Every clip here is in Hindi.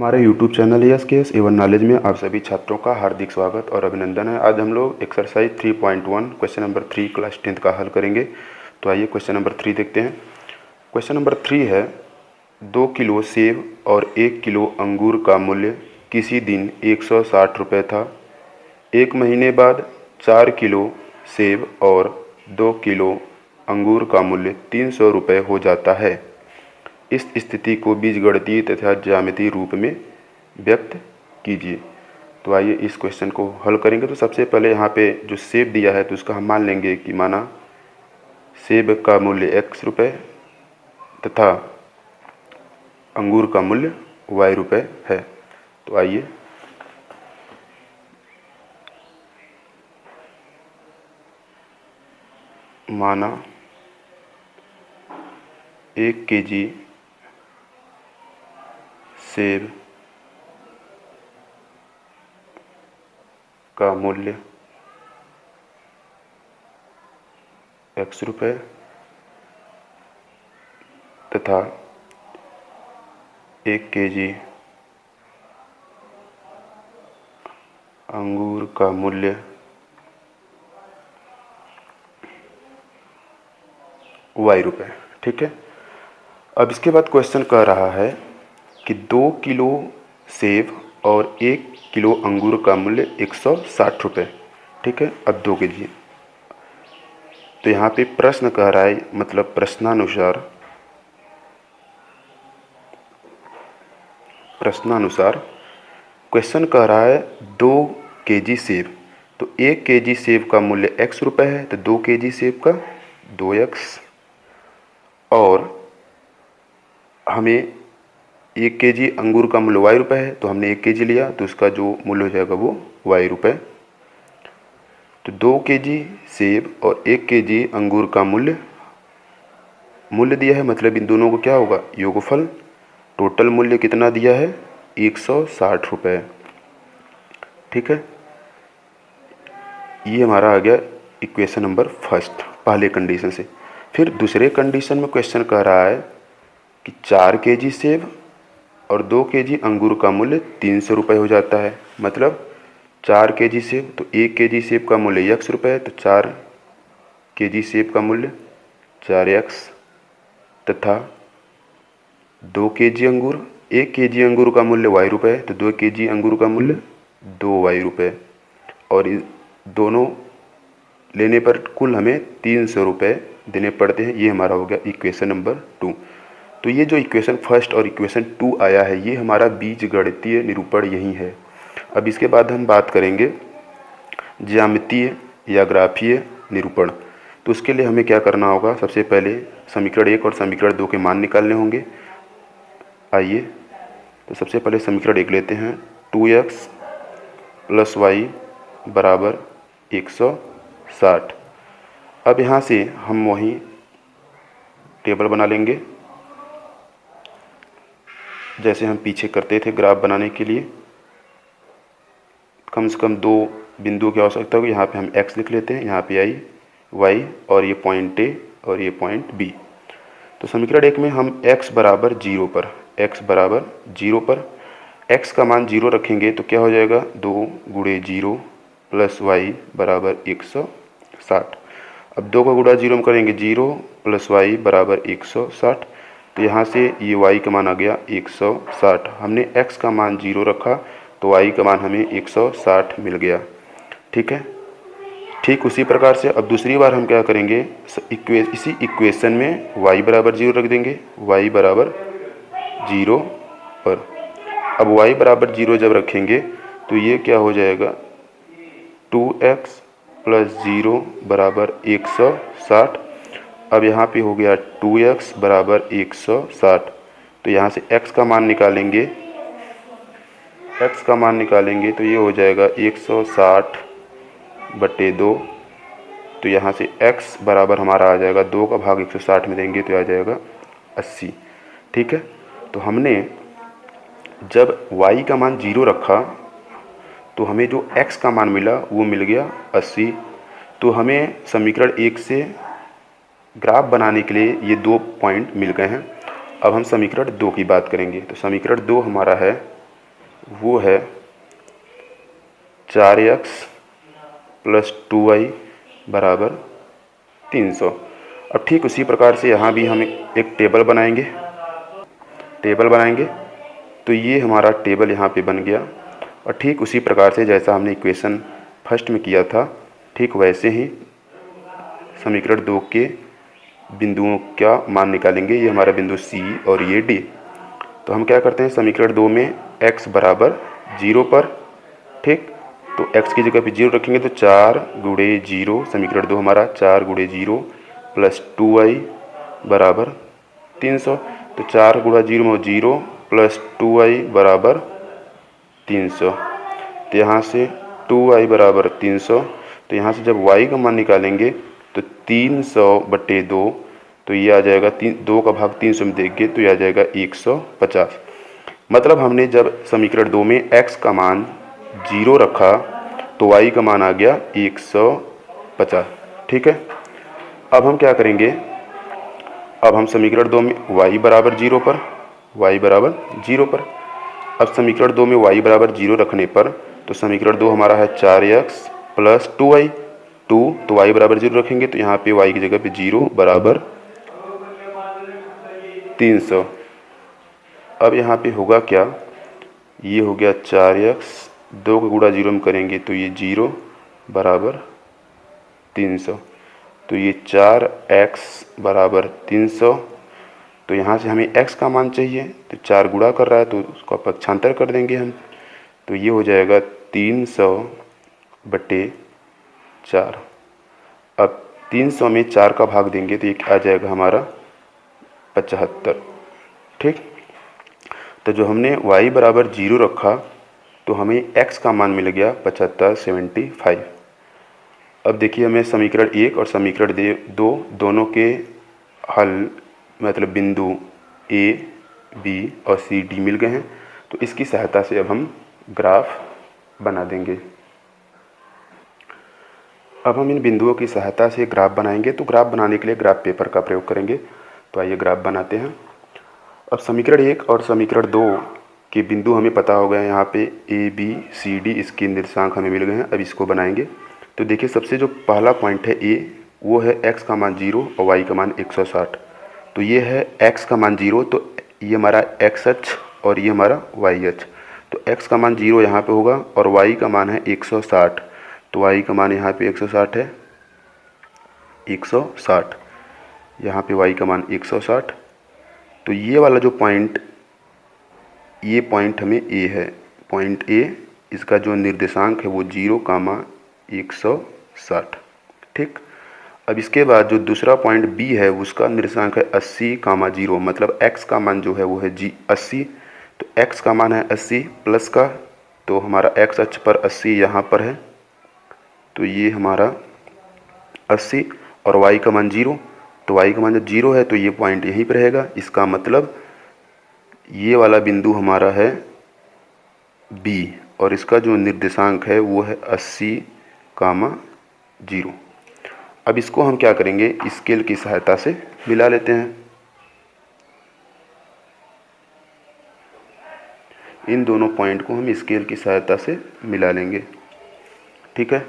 हमारे YouTube चैनल एएसकेएस एवं नॉलेज में आप सभी छात्रों का हार्दिक स्वागत और अभिनंदन है। आज हम लोग exercise 3.1 question number 3 class 10th का हल करेंगे। तो आइए क्वेश्चन नंबर 3 देखते हैं। क्वेश्चन नंबर 3 है 2 किलो सेब और 1 किलो अंगूर का मूल्य किसी दिन 160 रुपये था। एक महीने बाद 4 किलो सेब और 2 किलो अंगूर का मूल्य 300 रुपये हो जाता है। इस स्थिति को बीजगणितीय तथा ज्यामितीय रूप में व्यक्त कीजिए। तो आइए इस क्वेश्चन को हल करेंगे। तो सबसे पहले यहाँ पे जो सेब दिया है तो उसका हम मान लेंगे कि माना सेब का मूल्य x रुपये तथा अंगूर का मूल्य y रुपये है। तो आइए माना 1 केजी सेब का मूल्य x रुपये तथा 1 केजी अंगूर का मूल्य y रुपये। ठीक है। अब इसके बाद क्वेश्चन कह रहा है कि 2 किलो सेब और 1 किलो अंगूर का मूल्य 160 रुपये। ठीक है। अब 2 केजी। तो यहाँ पे प्रश्न कह रहा है, मतलब प्रश्नानुसार क्वेश्चन कह रहा है 2 केजी सेब। तो 1 केजी सेब का मूल्य x रुपये है, तो 2 केजी सेब का 2x, और हमें 1 केजी अंगूर का मूल्य y रुपये है, तो हमने 1 केजी लिया तो उसका जो मूल्य हो जाएगा वो y रुपये। तो 2 केजी सेब और 1 केजी अंगूर का मूल्य दिया है, मतलब इन दोनों को क्या होगा, योगफल। टोटल मूल्य कितना दिया है, 160 रुपये। ठीक है। ये हमारा आ गया इक्वेशन नंबर फर्स्ट, पहले कंडीशन से। फिर दूसरे कंडीशन में क्वेश्चन कह रहा है कि 4 केजी सेब और 2 केजी अंगूर का मूल्य 300 रुपये हो जाता है। मतलब 4 केजी सेब, तो 1 केजी सेब का मूल्य x रुपये है, तो 4 केजी सेब का मूल्य 4x तथा 2 केजी अंगूर, 1 केजी अंगूर का मूल्य y रुपये है, तो 2 केजी अंगूर का मूल्य 2y रुपये, और दोनों लेने पर कुल हमें 300 रुपये देने पड़ते हैं। ये हमारा हो गया इक्वेशन नंबर 2। तो ये जो इक्वेशन फर्स्ट और इक्वेशन 2 आया है, ये हमारा बीजगणितीय निरूपण यही है। अब इसके बाद हम बात करेंगे ज्यामितीय या ग्राफीय निरूपण। तो उसके लिए हमें क्या करना होगा, सबसे पहले समीकरण 1 और समीकरण 2 के मान निकालने होंगे। आइए, तो सबसे पहले समीकरण 1 लेते हैं। 2x + y बराबर 160। अब यहाँ से हम वही टेबल बना लेंगे जैसे हम पीछे करते थे ग्राफ बनाने के लिए। कम से कम 2 बिंदुओं की आवश्यकता होगी। यहाँ पे हम x लिख लेते हैं, यहाँ पे i, y, और ये पॉइंट A और ये पॉइंट B। तो समीकरण 1 में हम x बराबर 0 पर x का मान 0 रखेंगे तो क्या हो जाएगा, 2 गुणे 0 + y बराबर 160। अब 2 का गुणा 0 में करेंगे, 0 + y बराबर 160। तो यहाँ से ये y का मान आ गया 160। हमने x का मान 0 रखा तो y का मान हमें 160 मिल गया। ठीक है। ठीक उसी प्रकार से अब दूसरी बार हम क्या करेंगे, इसी इक्वेशन में y बराबर 0 रख देंगे, y बराबर 0 पर। अब y बराबर 0 जब रखेंगे तो ये क्या हो जाएगा, 2x + 0 बराबर 160। अब यहाँ पे हो गया 2x बराबर 160। तो यहाँ से x का मान निकालेंगे, तो ये हो जाएगा 160/2। तो यहाँ से x बराबर हमारा आ जाएगा, 2 का भाग 160 में देंगे तो आ जाएगा 80। ठीक है। तो हमने जब y का मान 0 रखा तो हमें जो x का मान मिला वो मिल गया 80। तो हमें समीकरण 1 से ग्राफ बनाने के लिए ये 2 पॉइंट मिल गए हैं। अब हम समीकरण 2 की बात करेंगे। तो समीकरण 2 हमारा है वो है 4x प्लस 2y बराबर 300। अब ठीक उसी प्रकार से यहाँ भी हम एक टेबल बनाएंगे। तो ये हमारा टेबल यहाँ पे बन गया, और ठीक उसी प्रकार से जैसा हमने इक्वेशन फर्स्ट में किया था, ठीक वैसे ही समीकरण 2 के बिंदुओं का मान निकालेंगे। ये हमारा बिंदु C और ये D। तो हम क्या करते हैं, समीकरण 2 में x बराबर 0 पर, ठीक, तो x की जगह पे 0 रखेंगे तो 4 गुणे 0, समीकरण 2 हमारा 4 गुणे 0 प्लस 2y बराबर 300। तो 4 गुणा 0 में 0 प्लस 2y बराबर 300। तो यहाँ से 2y बराबर 300। तो यहाँ से जब y का मान निकालेंगे तो 300/2, तो ये आ जाएगा 2 का भाग 300 में देंगे तो ये आ जाएगा 150। मतलब हमने जब समीकरण 2 में x का मान 0 रखा तो y का मान आ गया 150। ठीक है, अब हम क्या करेंगे, अब हम समीकरण 2 में y बराबर 0 पर, अब समीकरण 2 में y बराबर 0 रखने पर, तो समीकरण 2 हमारा है 4x प्लस 2y, तो y बराबर 0 रखेंगे तो यहाँ पे y की जगह पे 0 बराबर 300। अब यहाँ पे होगा क्या, ये हो गया 4x, 2 का गुणा 0 में करेंगे तो ये 0 बराबर 300। तो ये 4x बराबर 300। तो यहाँ से हमें x का मान चाहिए, तो 4 गुणा कर रहा है तो उसको पक्षांतर कर देंगे हम, तो ये हो जाएगा 300/4। अब 300 में 4 का भाग देंगे तो ये आ जाएगा हमारा 75। ठीक, तो जो हमने y बराबर 0 रखा तो हमें x का मान मिल गया 75। अब देखिए हमें समीकरण 1 और समीकरण 2 दोनों के हल, मतलब बिंदु A, B और C, D मिल गए हैं। तो इसकी सहायता से अब हम ग्राफ बना देंगे। अब हम इन बिंदुओं की सहायता से ग्राफ बनाएंगे। तो ग्राफ बनाने के लिए ग्राफ पेपर का प्रयोग करेंगे। तो आइए ग्राफ बनाते हैं। अब समीकरण 1 और समीकरण 2 के बिंदु हमें पता हो गए, यहाँ पे A, B, C, D इसके निर्देशांक हमें मिल गए हैं। अब इसको बनाएंगे। तो देखिए सबसे जो पहला पॉइंट है A, वो है x का मान 0 और y का मान 160। तो ये है x का मान 0, तो ये हमारा x अक्ष और ये हमारा y अक्ष। तो x का मान 0 यहाँ पे होगा और y का मान है 160। तो y का मान यहाँ पे 160 है, 160, यहाँ पे y का मान 160। तो ये वाला जो पॉइंट, ये पॉइंट हमें A है, पॉइंट A, इसका जो निर्देशांक है वो 0,160। ठीक, अब इसके बाद जो दूसरा पॉइंट B है उसका निर्देशांक है 80,0, मतलब x का मान जो है वो है 80। तो x का मान है 80 प्लस का, तो हमारा x अक्ष पर 80 यहाँ पर है, तो ये हमारा 80 और y का मान 0। तो y का मान जब 0 है तो ये पॉइंट यहीं पर रहेगा। इसका मतलब ये वाला बिंदु हमारा है B और इसका जो निर्देशांक है वो है 80,0। अब इसको हम क्या करेंगे, स्केल की सहायता से मिला लेते हैं। इन दोनों पॉइंट को हम स्केल की सहायता से मिला लेंगे। ठीक है,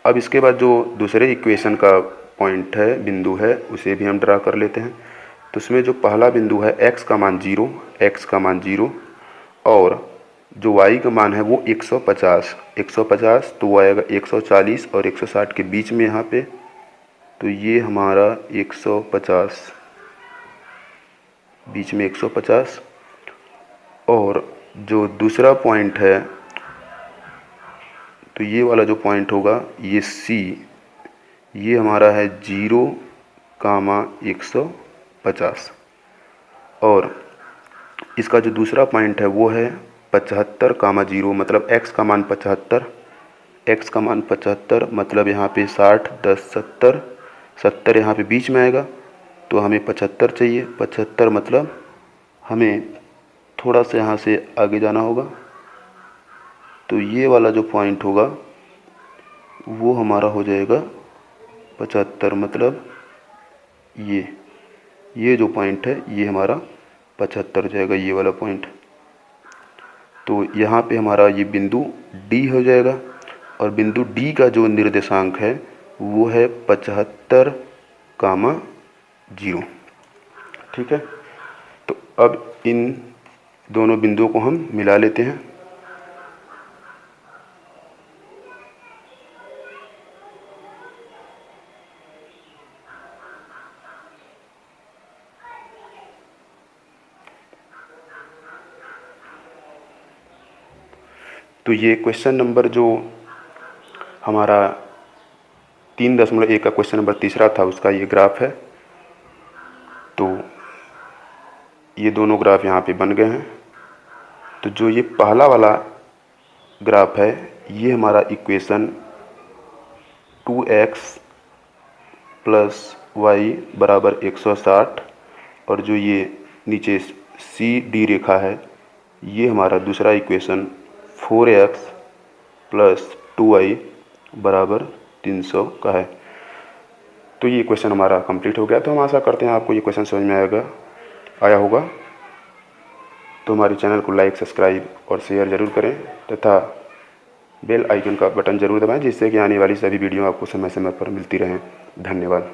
अब इसके बाद जो दूसरे इक्वेशन का पॉइंट है, बिंदु है, उसे भी हम ड्रा कर लेते हैं। तो उसमें जो पहला बिंदु है x का मान 0, x का मान 0 और जो y का मान है वो 150, तो वो आएगा 140 और 160 के बीच में यहाँ पे। तो ये हमारा 150, बीच में 150। और जो दूसरा पॉइंट है, तो ये वाला जो पॉइंट होगा ये C, ये हमारा है 0,150 और इसका जो दूसरा पॉइंट है वो है 75,0, मतलब x का मान 75, x का मान 75, मतलब यहाँ पे 60, 10, 70, 70 यहाँ पे बीच में आएगा, तो हमें 75 चाहिए। 75 मतलब हमें थोड़ा सा यहाँ से आगे जाना होगा। तो ये वाला जो पॉइंट होगा वो हमारा हो जाएगा 75, मतलब ये जो पॉइंट है ये हमारा 75 हो जाएगा, ये वाला पॉइंट। तो यहाँ पे हमारा ये बिंदु डी हो जाएगा और बिंदु डी का जो निर्देशांक है वो है 75,0। ठीक है, तो अब इन दोनों बिंदुओं को हम मिला लेते हैं। तो ये क्वेश्चन नंबर जो हमारा 3.1 का क्वेश्चन नंबर तीसरा था उसका ये ग्राफ है। तो ये दोनों ग्राफ यहाँ पे बन गए हैं। तो जो ये पहला वाला ग्राफ है ये हमारा इक्वेशन 2x प्लस वाई बराबर 160 और जो ये नीचे सी डी रेखा है ये हमारा दूसरा इक्वेशन 4x प्लस 2y बराबर 300 का है। तो ये क्वेश्चन हमारा कंप्लीट हो गया। तो हम आशा करते हैं आपको ये क्वेश्चन समझ में आया होगा। तो हमारे चैनल को लाइक, सब्सक्राइब और शेयर ज़रूर करें तथा बेल आइकन का बटन ज़रूर दबाएं जिससे कि आने वाली सभी वीडियो आपको समय समय पर मिलती रहें। धन्यवाद।